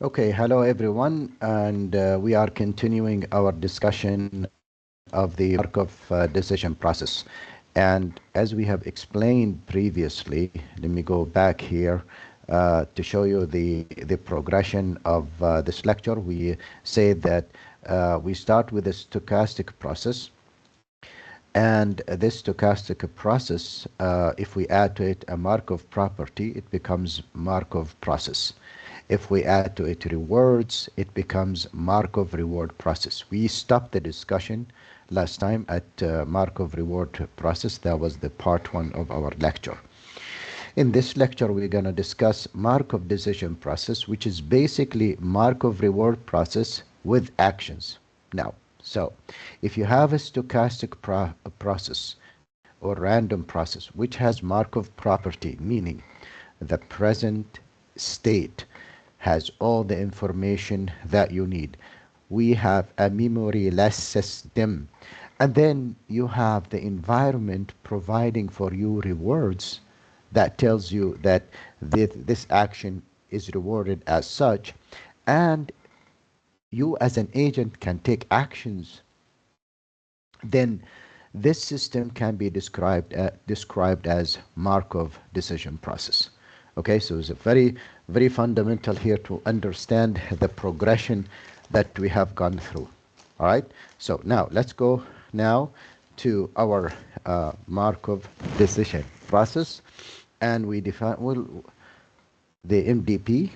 Okay, hello everyone, and we are continuing our discussion of the Markov decision process. And as we have explained previously, let me go back here to show you the progression of this lecture. We say that we start with a stochastic process, and this stochastic process, if we add to it a Markov property, it becomes Markov process. If we add to it rewards, it becomes Markov reward process. We stopped the discussion last time at Markov reward process. That was the part one of our lecture. In this lecture, we're going to discuss Markov decision process, which is basically Markov reward process with actions. Now, so if you have a stochastic process or random process which has Markov property, meaning the present state has all the information that you need. We have a memoryless system, and then you have the environment providing for you rewards that tells you that this action is rewarded as such, and you as an agent can take actions. Then this system can be described as Markov decision process. Okay, so it's a very fundamental here to understand the progression that we have gone through. All right, so now let's go now to our Markov decision process, and we define the MDP.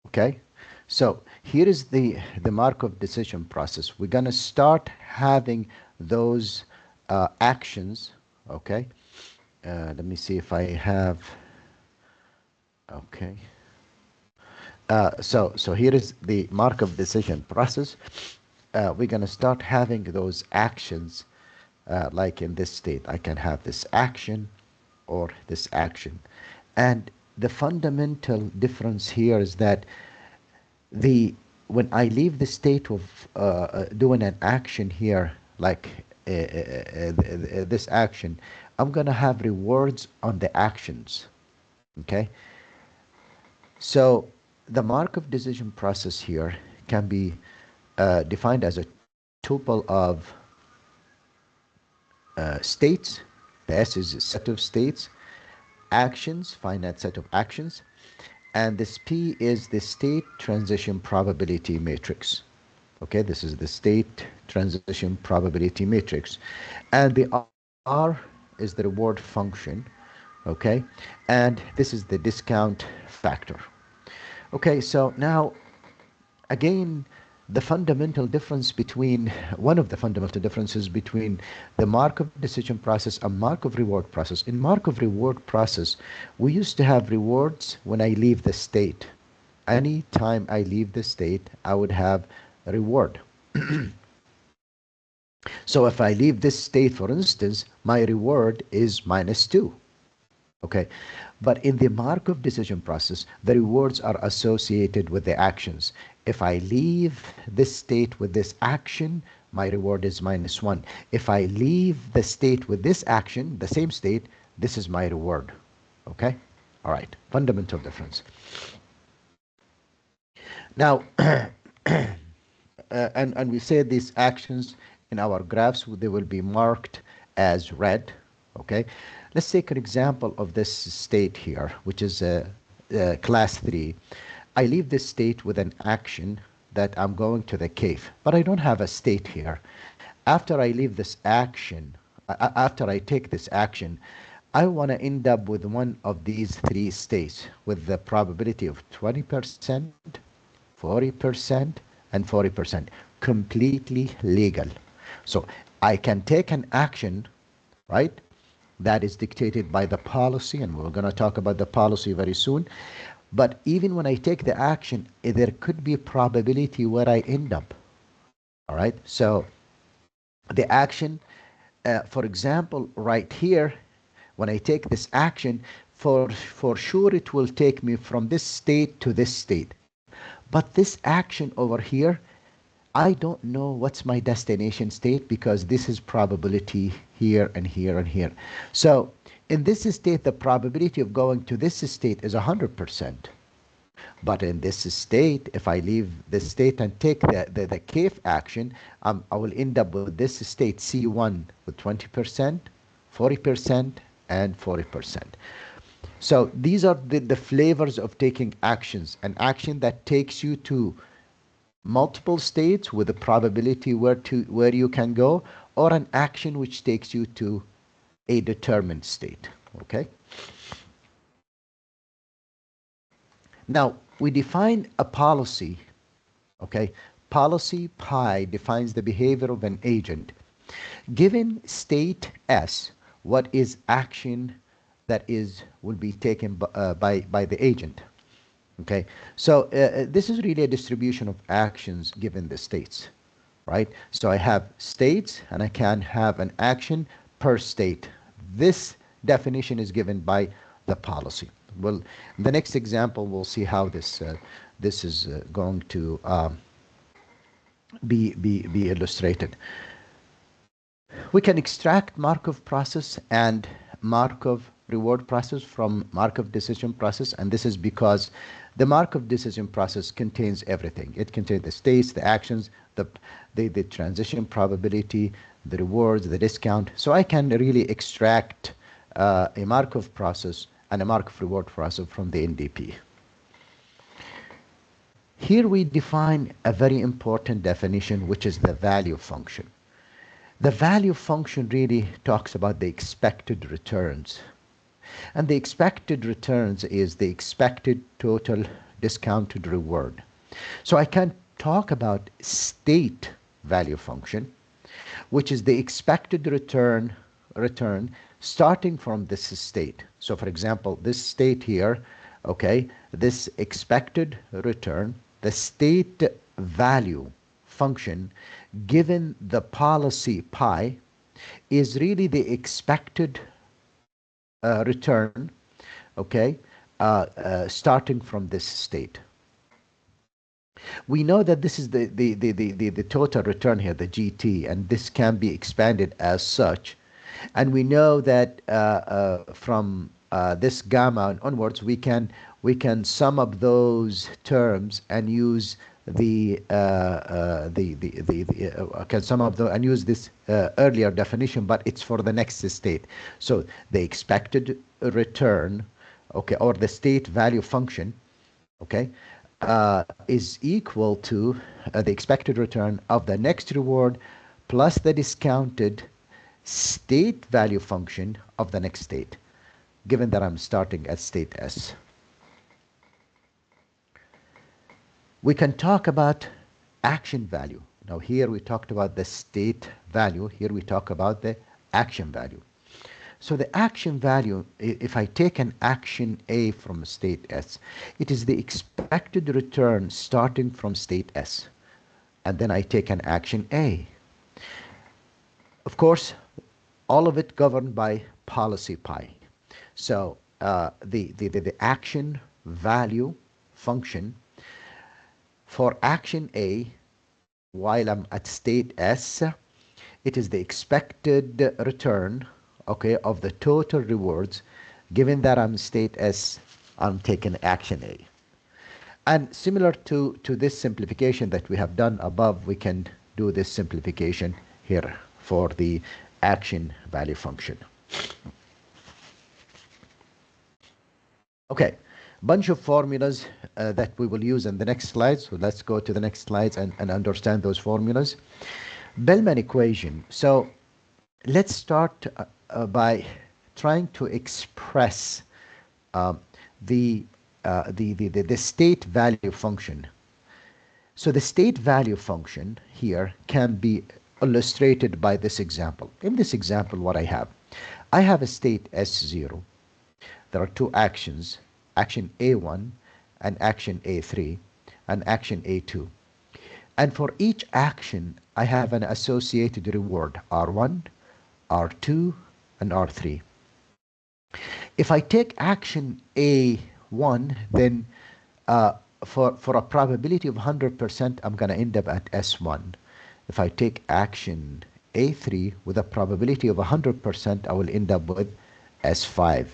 Okay, so here is the Markov decision process. We're going to start having those actions. Okay, let me see if I have. Okay, so here is the Markov decision process. We're going to start having those actions like in this state. I can have this action or this action, and the fundamental difference here is that when I leave the state of doing an action here, like this action, I'm going to have rewards on the actions. Okay, so the Markov decision process here can be defined as a tuple of states. The S is a set of states, actions, finite set of actions, and this P is the state transition probability matrix. Okay, this is the state transition probability matrix, and the R is the reward function. Okay, and this is the discount factor. Okay, so now again, the fundamental difference between one of the fundamental differences between the Markov decision process and Markov reward process. In Markov reward process, we used to have rewards when I leave the state. Any time I leave the state, I would have a reward. So if I leave this state, for instance, my reward is -2. Okay, but in the Markov decision process, the rewards are associated with the actions. If I leave this state with this action, my reward is -1. If I leave the state with this action, the same state, this is my reward. Okay, all right, fundamental difference. Now, and we say these actions in our graphs, they will be marked as red. Okay, let's take an example of this state here, which is class 3. I leave this state with an action that I'm going to the cave, but I don't have a state here. After I leave this action, after I take this action, I want to end up with one of these 3 states with the probability of 20%, 40%, and 40%, completely legal. So I can take an action, right, that is dictated by the policy, and we're going to talk about the policy very soon. But even when I take the action, there could be a probability where I end up. All right, so the action, for example, right here, when I take this action, for sure it will take me from this state to this state. But this action over here, I don't know what's my destination state because this is probability here and here and here. So In this state, the probability of going to this state is 100%. But in this state, if I leave this state and take the KIF action, I will end up with this state C1 with 20%, 40%, and 40%. So these are the flavors of taking actions. An action that takes you to multiple states with a probability where you can go, or an action which takes you to a determined state. Okay. Now we define a policy. Okay. Policy pi defines the behavior of an agent. Given state S, what is action that will be taken by the agent? Okay, so this is really a distribution of actions given the states, right? So I have states and I can have an action per state. This definition is given by the policy. Well, in the next example, we'll see how this is going to be illustrated. We can extract Markov process and Markov reward process from Markov decision process, and this is because the Markov decision process contains everything. It contains the states, the actions, the transition probability, the rewards, the discount. So I can really extract a Markov process and a Markov reward process from the NDP. Here we define a very important definition, which is the value function. The value function really talks about the expected returns. And the expected returns is the expected total discounted reward. So I can talk about state value function, which is the expected return starting from this state. So for example, this state here, okay, this expected return, the state value function given the policy pi is really the expected return, okay, starting from this state. We know that this is the total return here, the GT, and this can be expanded as such. And we know that from this gamma onwards, we can sum up those terms and use can sum up and use this earlier definition, but it's for the next state. So the expected return, okay, or the state value function, okay, is equal to the expected return of the next reward plus the discounted state value function of the next state, given that I'm starting at state S. We can talk about action value. Now here we talked about the state value. Here we talk about the action value. So the action value, if I take an action A from state S, it is the expected return starting from state S. And then I take an action A. Of course, all of it governed by policy pi. So the action value function for action A, while I'm at state S, it is the expected return, okay, of the total rewards. Given that I'm state S, I'm taking action A. And similar to this simplification that we have done above, we can do this simplification here for the action value function. Okay. Bunch of formulas that we will use in the next slides. So let's go to the next slides and understand those formulas. Bellman equation. So let's start by trying to express the state value function. So the state value function here can be illustrated by this example. In this example, what I have a state S0. There are two actions, action A1 and action A3 and action A2. And for each action, I have an associated reward, R1, R2, and R3. If I take action A1, then for a probability of 100%, I'm going to end up at S1. If I take action A3 with a probability of 100%, I will end up with S5.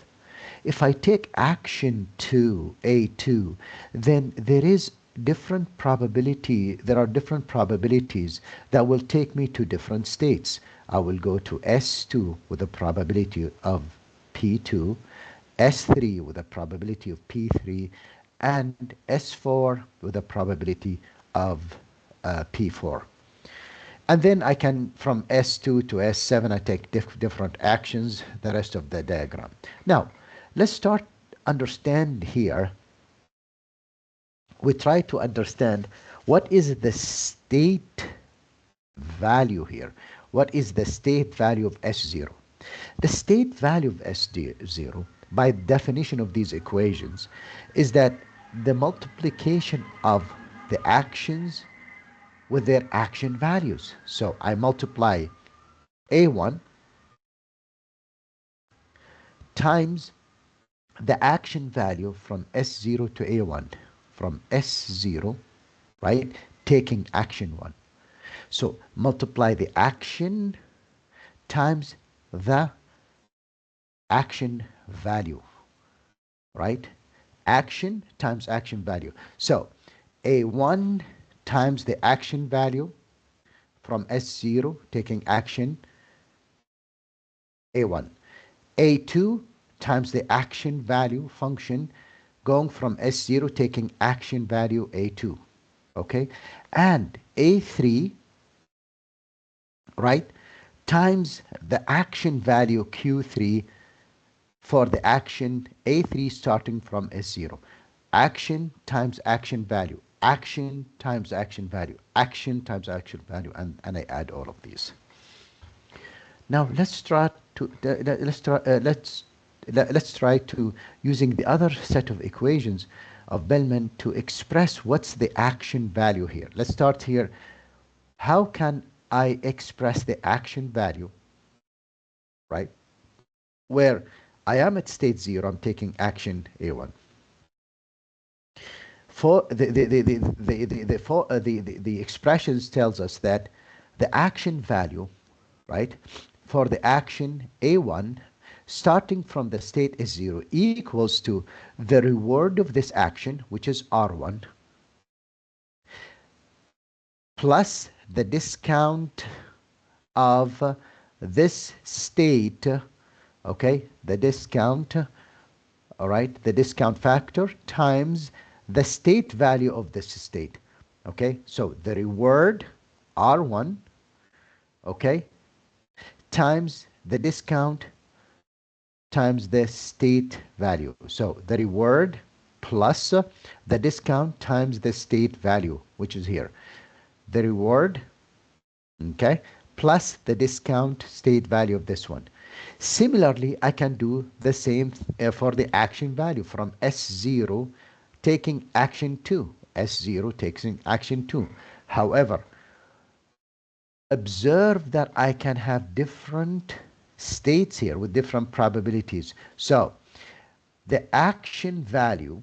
If I take action 2, A2, then there are different probabilities that will take me to different states. I will go to S2 with a probability of P2, S3 with a probability of P3, and S4 with a probability of P4. And then I can, from S2 to S7, I take different actions, the rest of the diagram. Now, let's start understand here. We try to understand what is the state value here. What is the state value of S0? The state value of S0, by definition of these equations, is that the multiplication of the actions with their action values. So I multiply A1 times the action value from S0 to A1, from S0, right, taking action 1. So multiply the action times the action value, right? Action times action value. So A1 times the action value from S0 taking action A1. A2 times the action value function going from S0 taking action value A2. Okay? And A3, right, times the action value Q3 for the action A3 starting from S0. Action times action value. Action times action value. Action times action value. And I add all of these. Now let's try to using the other set of equations of Bellman to express what's the action value here. Let's start here. How can I express the action value, right? Where I am at state 0, I'm taking action A1. For the expressions tells us that the action value, right, for the action A1 starting from the state S0 equals to the reward of this action, which is R1, plus the discount of this state, okay, the discount, all right, the discount factor times the state value of this state, okay? So the reward R1, okay, times the discount times the state value. So the reward plus the discount times the state value, which is here. The reward, okay, plus the discount state value of this one. Similarly, I can do the same for the action value from S0 taking action 2. S0 taking action 2. However, observe that I can have different states here with different probabilities. So the action value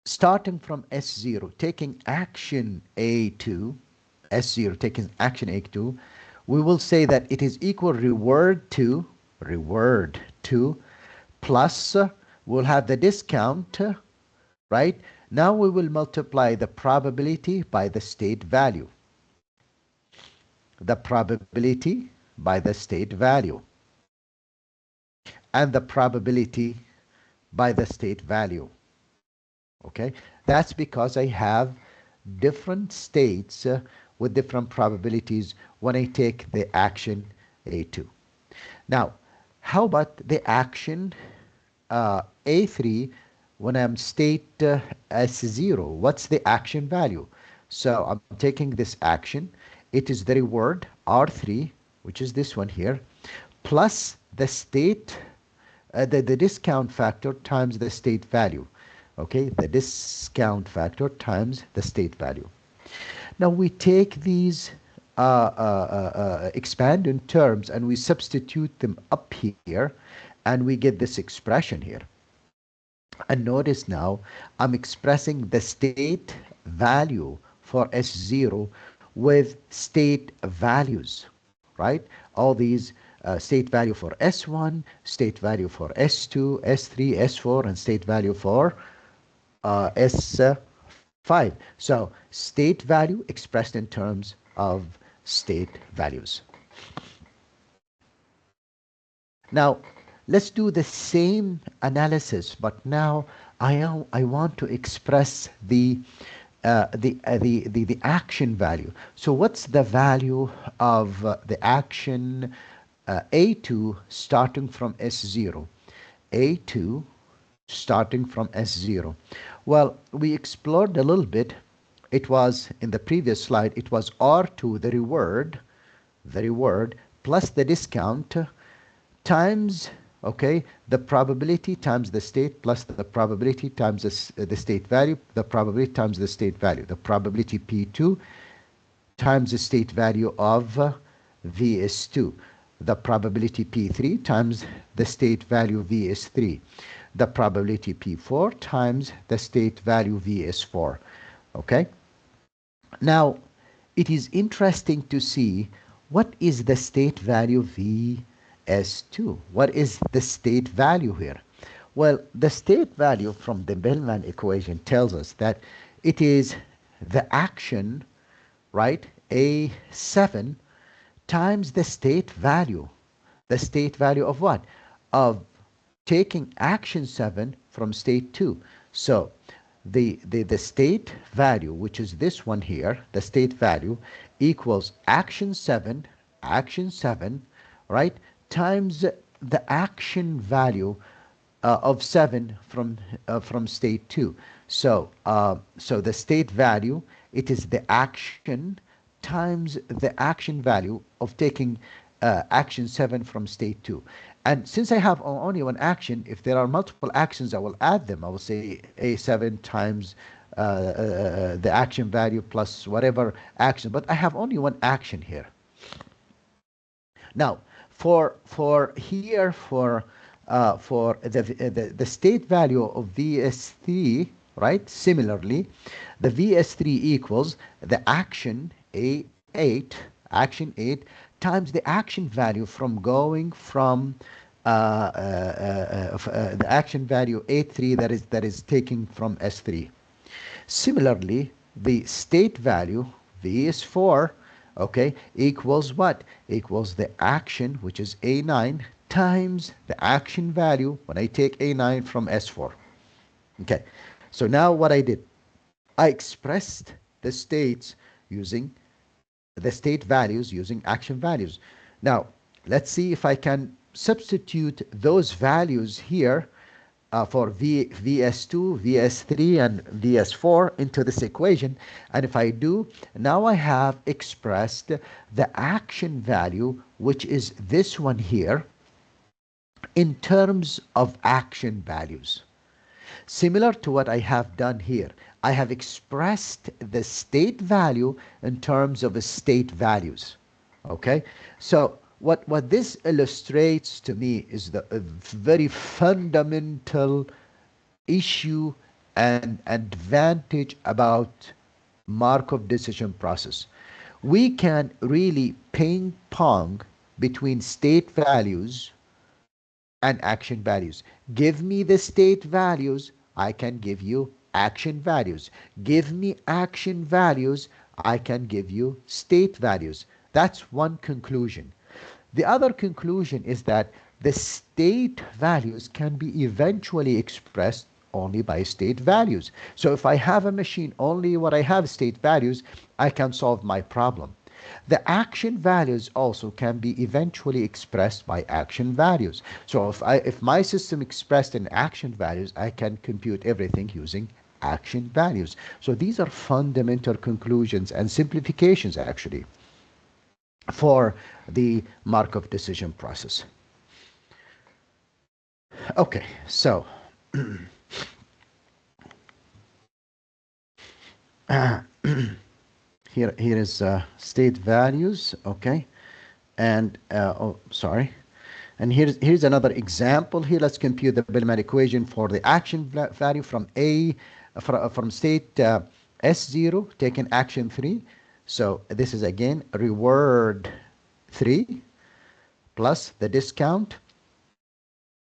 starting from S0 taking action A2, S0 taking action A2, we will say that it is equal reward 2 plus we'll have the discount, right? Now we will multiply the probability by the state value. The probability by the state value. And the probability by the state value. Okay? That's because I have different states with different probabilities when I take the action A2. Now, how about the action A3 when I'm state S0? What's the action value? So I'm taking this action. It is the reward R3, which is this one here, plus the state, the discount factor times the state value. Okay, the discount factor times the state value. Now we take these expanded terms and we substitute them up here and we get this expression here. And notice now I'm expressing the state value for S0 with state values, right? All these state value for S1, state value for S2, S3, S4, and state value for S5. So state value expressed in terms of state values. Now, let's do the same analysis, but now I want to express the action value. So what's the value of the action A2 starting from S0? A2 starting from S0. Well, we explored a little bit. It was in the previous slide, it was R2, the reward plus the discount times, okay, the probability times the state plus the probability times the state value, the probability times the state value, the probability P2 times the state value of VS2, the probability P3 times the state value VS3, the probability P4 times the state value VS4. Okay? Now, it is interesting to see what is the state value VS2. What is the state value here? Well, the state value from the Bellman equation tells us that it is the action, right, A7 times the state value. The state value of what? Of taking action 7 from state 2. So the state value, which is this one here, the state value equals action 7, right, times the action value of 7 from state 2. So so the state value, it is the action times the action value of taking action 7 from state 2. And since I have only one action, if there are multiple actions, I will add them. I will say A7 times the action value plus whatever action. But I have only one action here. Now, for the state value of VS3, right? Similarly, the VS3 equals the action A8, action 8 times the action value from going from the action value A3 that is taken from S3. Similarly, the state value VS4, okay, equals what? Equals the action, which is A9, times the action value when I take A9 from S4. Okay, so now what I did, I expressed the states using the state values using action values. Now, let's see if I can substitute those values here for VS2, VS3, and VS4 into this equation. And if I do, now I have expressed the action value, which is this one here, in terms of action values. Similar to what I have done here, I have expressed the state value in terms of state values. Okay? So what this illustrates to me is the very fundamental issue and advantage about Markov decision process. We can really ping pong between state values and action values. Give me the state values, I can give you action values. Give me action values, I can give you state values. That's one conclusion. The other conclusion is that the state values can be eventually expressed only by state values. So if I have a machine only what I have state values, I can solve my problem. The action values also can be eventually expressed by action values. So if my system expressed in action values, I can compute everything using action values. So these are fundamental conclusions and simplifications actually for the Markov decision process. Okay, so here is state values, okay, and and here's another example. Here, let's compute the Bellman equation for the action value from state S0 taking action 3. So this is again reward 3 plus the discount.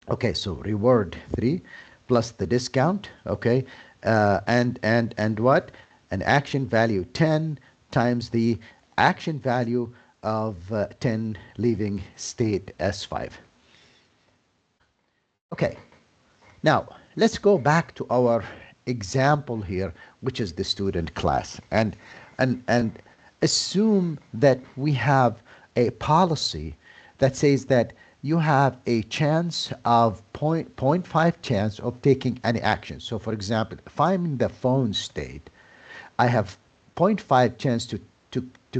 Okay, so reward 3 plus the discount. Okay, and what? An action value 10 times the action value of 10 leaving state S5. Okay, now let's go back to our example here, which is the student class, and assume that we have a policy that says that you have a chance of point point 0.5 chance of taking any action. So for example, if I'm in the phone state, I have zero point 0.5 chance to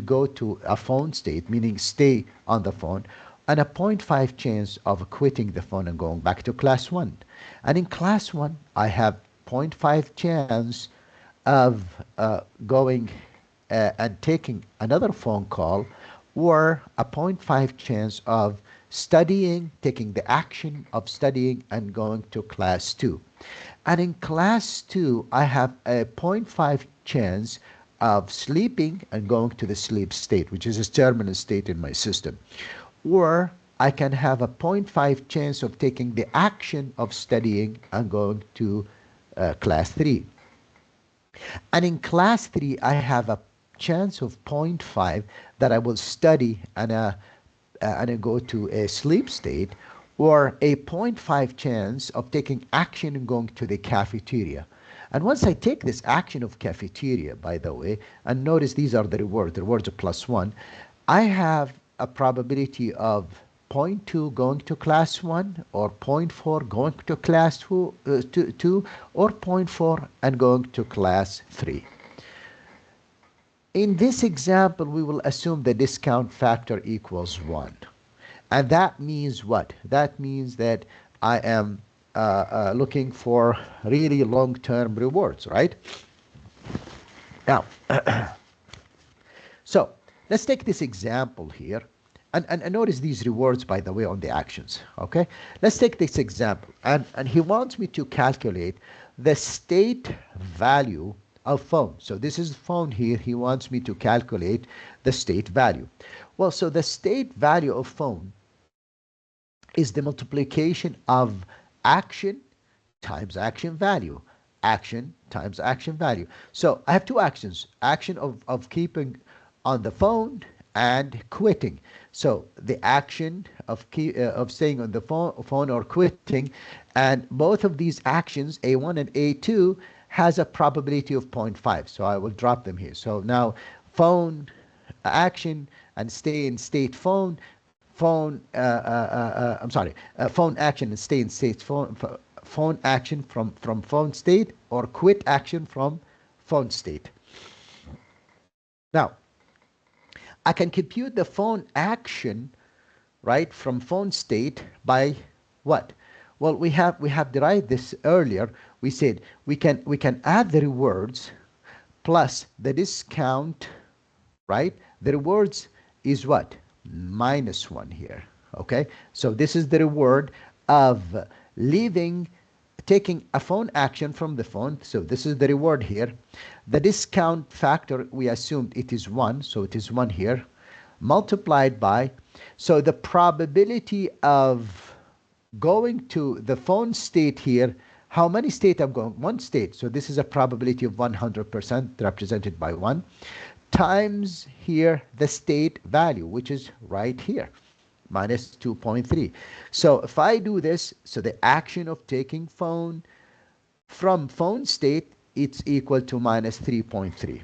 go to a phone state, meaning stay on the phone, and a zero point 0.5 chance of quitting the phone and going back to class 1. And in class 1, I have 0.5 chance of going and taking another phone call, or a zero point 0.5 chance of studying, taking the action of studying and going to class 2. And in class 2, I have a zero point 0.5 chance of sleeping and going to the sleep state, which is a terminal state in my system. Or I can have a zero point 0.5 chance of taking the action of studying and going to class 3. And in class 3, I have a chance of 0.5 that I will study and I go to a sleep state, or a zero point 0.5 chance of taking action and going to the cafeteria. And once I take this action of cafeteria, by the way, and notice these are the rewards are +1, I have a probability of 0.2 going to class 1, or 0.4 going to class 2, or 0.4 and going to class 3. In this example, we will assume the discount factor equals 1. And that means what? That means that I am looking for really long-term rewards, right? Now, so let's take this example here. And notice these rewards, by the way, on the actions, okay? Let's take this example. And he wants me to calculate the state value of phone. So this is phone here. He wants me to calculate the state value. Well, so the state value of phone is the multiplication of action times action value. Action times action value. So I have two actions. Action of keeping on the phone and quitting. So the action of staying on the phone or quitting, and both of these actions, A1 and A2, has a probability of 0.5. So I will drop them here. So now phone action and stay in state phone, phone phone action and stay in state phone action from phone state, or quit action from phone state. Now I can compute the phone action, right, from phone state by what? Well, we have derived this earlier. We said we can add the rewards plus the discount, right? The rewards is what? -1 here. Okay, so this is the reward of taking a phone action from the phone. So this is the reward here. The discount factor, we assumed it is 1, so it is 1 here, multiplied by, so the probability of going to the phone state here, how many state I'm going? 1 state. So this is a probability of 100% represented by 1, times here the state value, which is right here, minus 2.3. So if I do this, so the action of taking phone from phone state, it's equal to minus 3.3.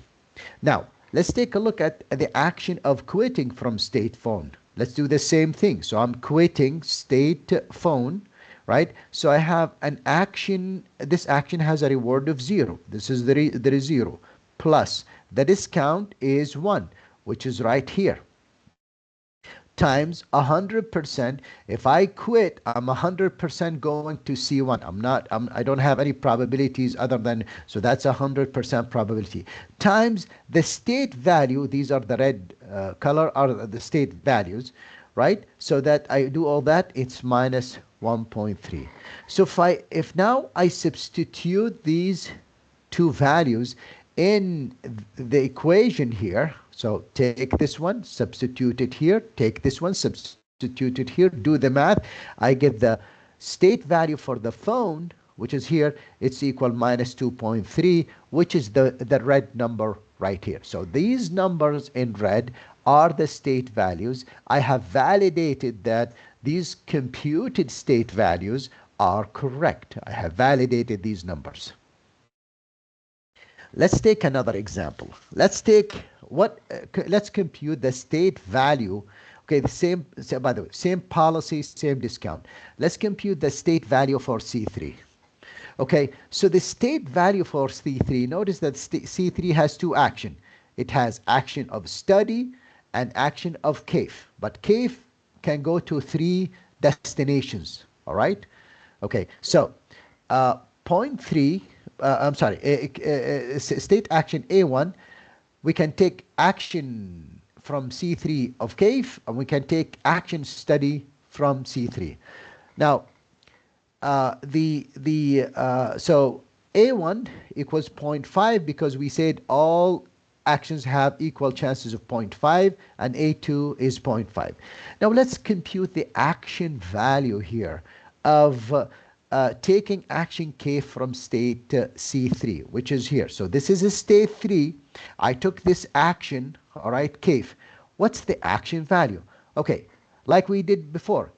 Now, let's take a look at the action of quitting from state phone. Let's do the same thing. So I'm quitting state phone, right? So I have an action. This action has a reward of 0. This is the 0, plus the discount is 1, which is right here, times 100%. If I quit, I'm 100% going to C1. I don't have any probabilities other than, so that's 100% probability, times the state value. These are the red color are the state values, right? So that I do all that, it's minus 1.3. So if now I substitute these two values in the equation here, so take this one, substitute it here, take this one, substitute substitute it here, do the math, I get the state value for the phone, which is here, it's equal minus 2.3, which is the red number right here. So these numbers in red are the state values. I have validated that these computed state values are correct. I have validated these numbers. Let's take another example. Let's take let's compute the state value. Okay, the same, by the way, same policy, same discount. Let's compute the state value for C3. Okay, so the state value for C3, notice that C3 has two action. It has action of study and action of CAFE. But CAFE can go to 3 destinations, all right? Okay, so point 3, I'm sorry, state action A1, we can take action from C3 of CAFE, and we can take action study from C3. Now, so A1 equals 0.5 because we said all actions have equal chances of 0.5, and A2 is 0.5. Now let's compute the action value here of taking action K from state C3, which is here. So this is a state 3. I took this action, all right, K. What's the action value? Okay, like we did before.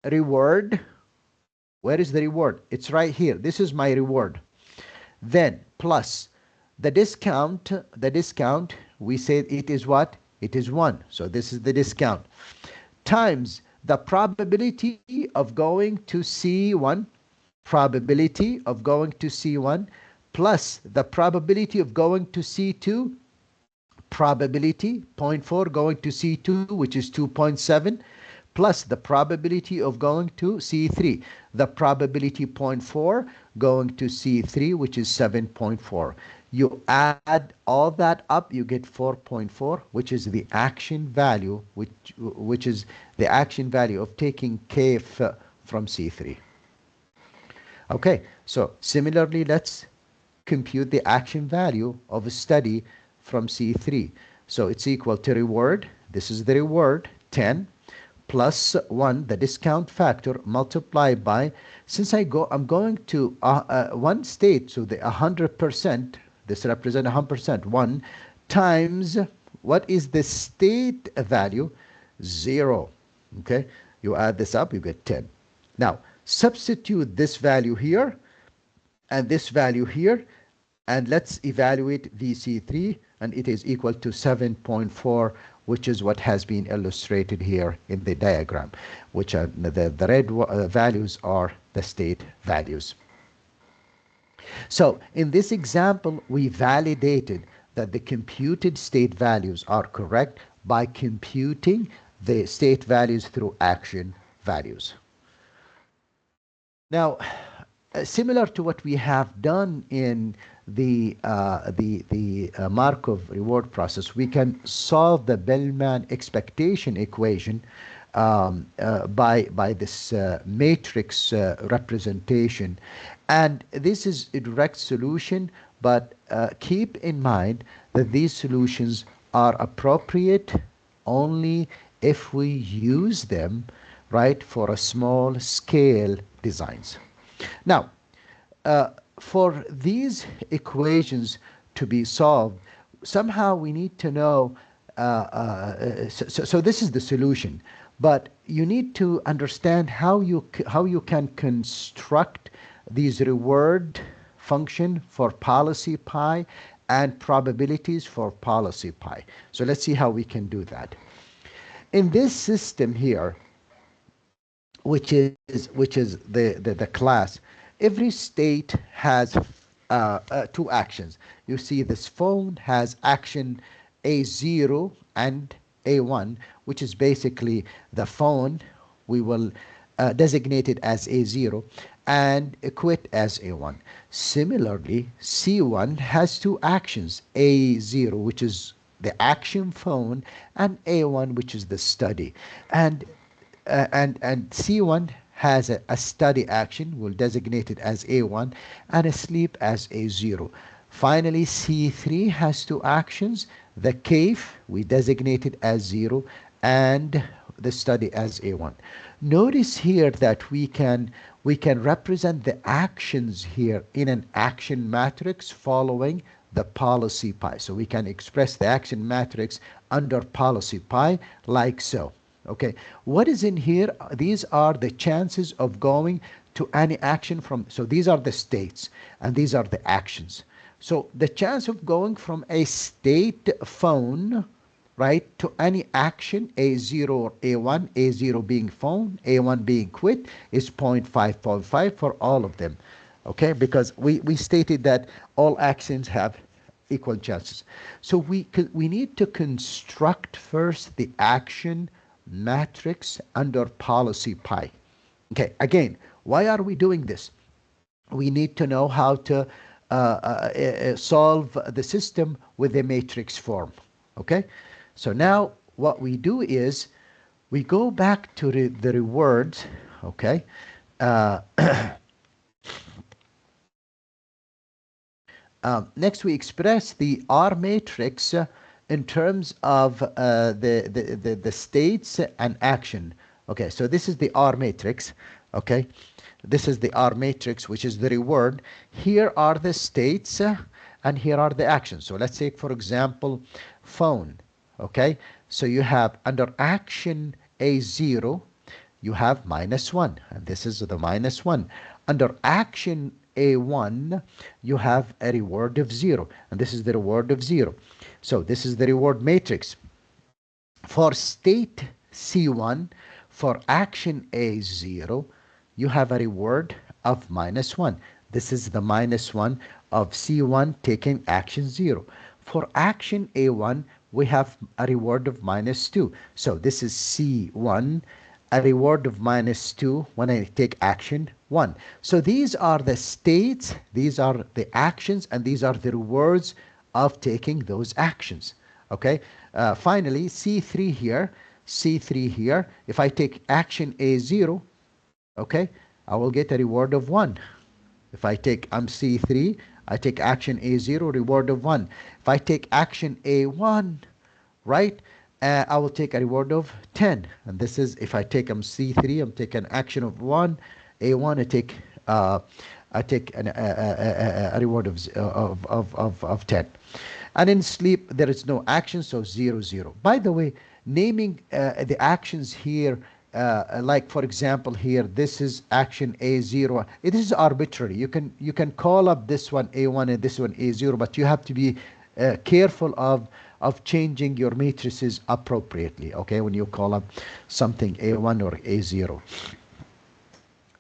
Reward. Where is the reward? It's right here. This is my reward. Then plus the discount, we said it is what? It is 1. So this is the discount. Times the probability of going to C1, probability of going to C1, plus the probability of going to C2, probability 0.4 going to C2, which is 2.7, plus the probability of going to C3, the probability 0.4 going to C3, which is 7.4. You add all that up, you get 4.4, which is the action value, which is the action value of taking K from C3. Okay, so similarly, let's compute the action value of a study from C3. So it's equal to reward. This is the reward, 10. Plus 1, the discount factor, multiplied by, since I'm going to one state, so the 100%, this represents 100%, 1 times, what is the state value? 0. Okay, you add this up, you get 10. Now, substitute this value here and this value here, and let's evaluate VC3, and it is equal to 7.4, which is what has been illustrated here in the diagram, which are the red values are the state values. So in this example, we validated that the computed state values are correct by computing the state values through action values. Now, similar to what we have done in the Markov reward process, we can solve the Bellman expectation equation by this matrix representation, and this is a direct solution, but keep in mind that these solutions are appropriate only if we use them, right, for a small scale designs. Now, for these equations to be solved, somehow we need to know, so this is the solution, but you need to understand how you can construct these reward function for policy pi and probabilities for policy pi. So let's see how we can do that. In this system here, which is the class, every state has 2 actions. You see this phone has action A0 and A1, which is basically the phone. We will designate it as A0 and quit as A1. Similarly, C1 has 2 actions, A0, which is the action phone, and A1, which is the study. And C1 has a study action, we'll designate it as A1, and a sleep as A0. Finally, C3 has 2 actions, the CAFE, we designate it as 0, and the study as A1. Notice here that we can represent the actions here in an action matrix following the policy pi. So we can express the action matrix under policy pi like so. Okay, what is in here? These are the chances of going to any action from, so these are the states and these are the actions. So the chance of going from a state phone, right, to any action, A0 or A1, A0 being phone, A1 being quit, is 0.5 for all of them. Okay, because we stated that all actions have equal chances. So we need to construct first the action matrix under policy pi. Okay, again, why are we doing this? We need to know how to solve the system with a matrix form. Okay, so now what we do is we go back to the rewards. Okay, uh, next we express the R matrix in terms of the states and action. Okay, so this is the R matrix. Okay, this is the R matrix, which is the reward. Here are the states and here are the actions. So let's take, for example, phone. Okay, so you have under action A0, you have -1, and this is the -1. Under action A1, you have a reward of 0, and this is the reward of 0. So this is the reward matrix. For state C1, for action A0, you have a reward of -1. This is the -1 of C1 taking action 0. For action A1, we have a reward of -2. So this is C1, a reward of -2 when I take action 1. So these are the states, these are the actions, and these are the rewards of taking those actions. Okay, finally, C3 here, C3 here, if I take action A0, okay, I will get a reward of 1. If I take C3, I take action A0, reward of 1. If I take action A1, right, I will take a reward of 10. And this is, if I take C3, I'm taking action of 1. A1, I take a reward of 10. And in sleep, there is no action, so 0, 0. By the way, naming the actions here, like for example here, this is action A0. It is arbitrary. You can call up this one A1 and this one A0, but you have to be careful of changing your matrices appropriately, okay, when you call up something A1 or A0.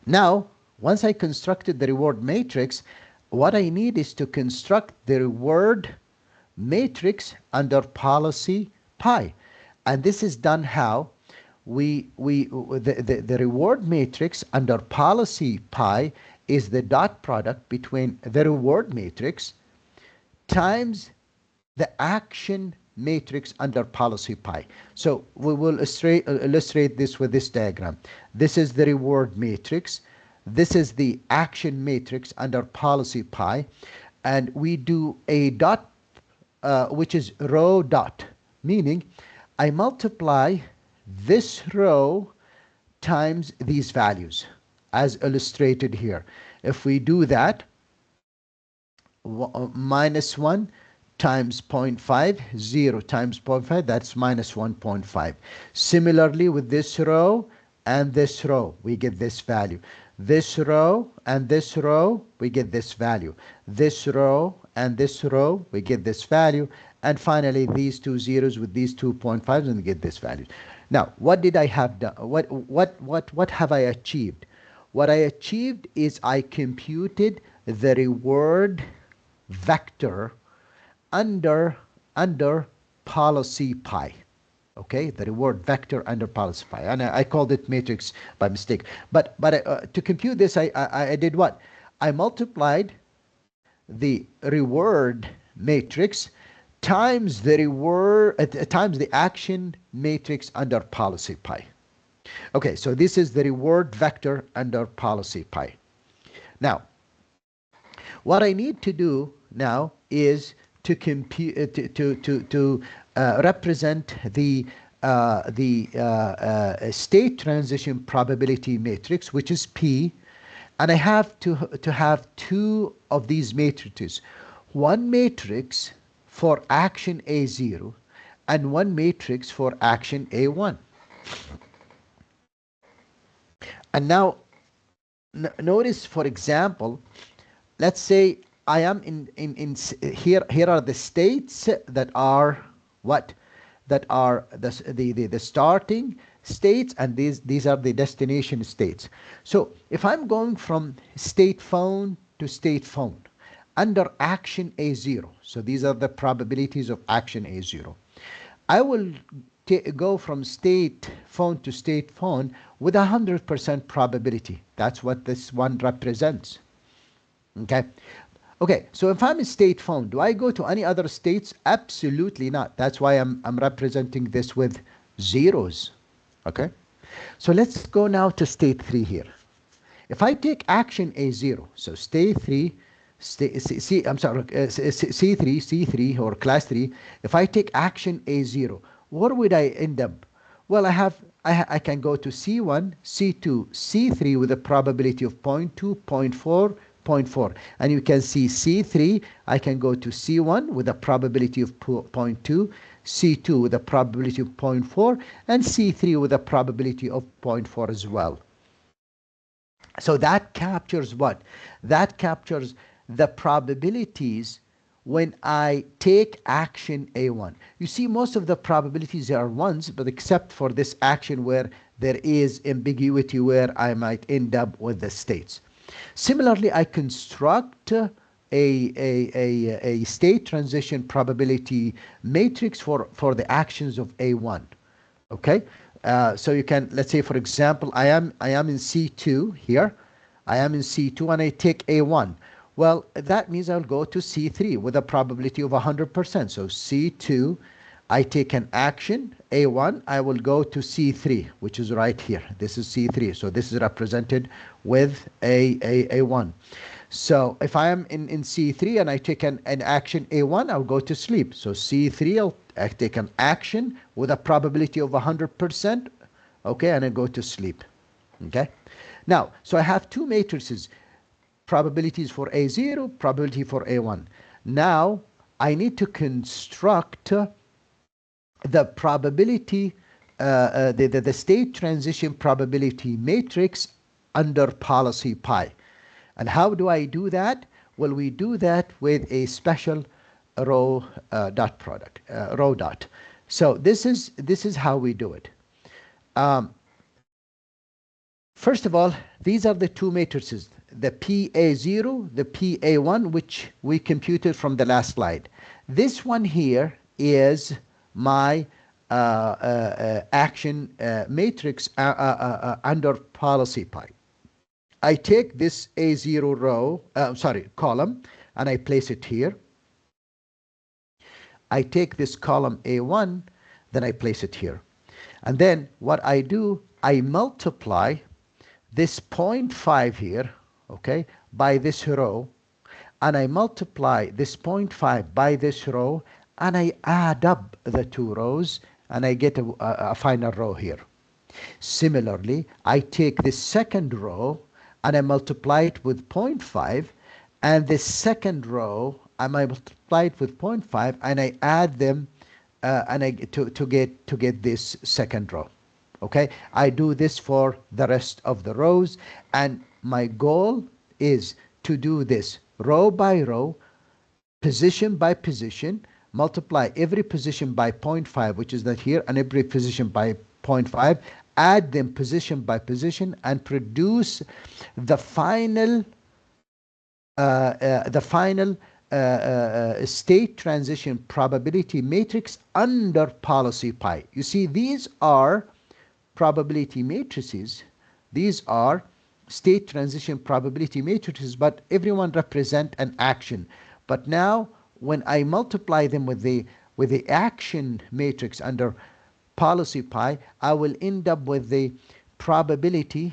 Now, once I constructed the reward matrix, what I need is to construct the reward matrix under policy pi. And this is done how? The reward matrix under policy pi is the dot product between the reward matrix times the action matrix under policy pi. So we will illustrate this with this diagram. This is the reward matrix. This is the action matrix under policy pi. And we do a dot, which is row dot, meaning I multiply this row times these values as illustrated here. If we do that, -1 times 0.5, 0 times 0.5, that's -1.5. Similarly with this row and this row, we get this value. This row and this row, we get this value. This row and this row, we get this value. And finally, these two zeros with these 2.5s, and we get this value. Now, what did I have done? What have I achieved? What I achieved is I computed the reward vector under policy pi. Okay, the reward vector under policy pi, and I called it matrix by mistake. But to compute this, I did what? I multiplied the reward matrix times the reward times the action matrix under policy pi. Okay, so this is the reward vector under policy pi. Now, what I need to do now is to compute to represent the state transition probability matrix, which is P, and I have to have two of these matrices. One matrix for action A0 and one matrix for action A1. And now notice, for example, let's say I am in here are the states that are what? That are the starting states, and these are the destination states. So if I'm going from state phone to state phone under action A0, so these are the probabilities of action A0, I will go from state phone to state phone with 100% probability. That's what this one represents. Okay. Okay, so if I'm a state phone, do I go to any other states? Absolutely not. That's why I'm representing this with zeros. Okay, so let's go now to state 3 here. If I take action A0, so state 3, C3 or class 3, if I take action A0, where would I end up? Well, I can go to C1, C2, C3 with a probability of 0.2, 0.4, 0.4. And you can see C3, I can go to C1 with a probability of 0.2, C2 with a probability of 0.4, and C3 with a probability of 0.4 as well. So that captures what? That captures the probabilities when I take action A1. You see, most of the probabilities are ones, but except for this action where there is ambiguity where I might end up with the states. Similarly, I construct a state transition probability matrix for the actions of A1. Okay, so you can, let's say for example, I am in C2 here. I am in C2 and I take A1. Well, that means I'll go to C3 with a probability of 100%. So C2, I take an action, A1, I will go to C3, which is right here. This is C3. So this is represented with A1. So if I am in C3 and I take an action A1, I'll go to sleep. So C3, I take an action with a probability of 100%, okay, and I go to sleep, okay? Now, so I have two matrices, probabilities for A0, probability for A1. Now, I need to construct the probability, the state transition probability matrix under policy pi. And how do I do that? Well, we do that with a special row dot product, row dot. So this is how we do it. First of all, these are the two matrices, the PA0, the PA1, which we computed from the last slide. This one here is my action matrix under policy pi. I take this A0 row, column, and I place it here. I take this column A1, then I place it here. And then what I do, I multiply this 0.5 here, okay, by this row, and I multiply this 0.5 by this row, and I add up the two rows, and I get a final row here. Similarly, I take this second row, and I multiply it with 0.5, and the second row I multiply it with 0.5, and I add them and I to get this second row. Okay, I do this for the rest of the rows, and my goal is to do this row by row, position by position, multiply every position by 0.5, which is that here, and every position by 0.5, add them position by position, and produce the final state transition probability matrix under policy pi. You see, these are probability matrices. These are state transition probability matrices, but everyone represent an action. But now, when I multiply them with the action matrix under policy pi, I will end up with the probability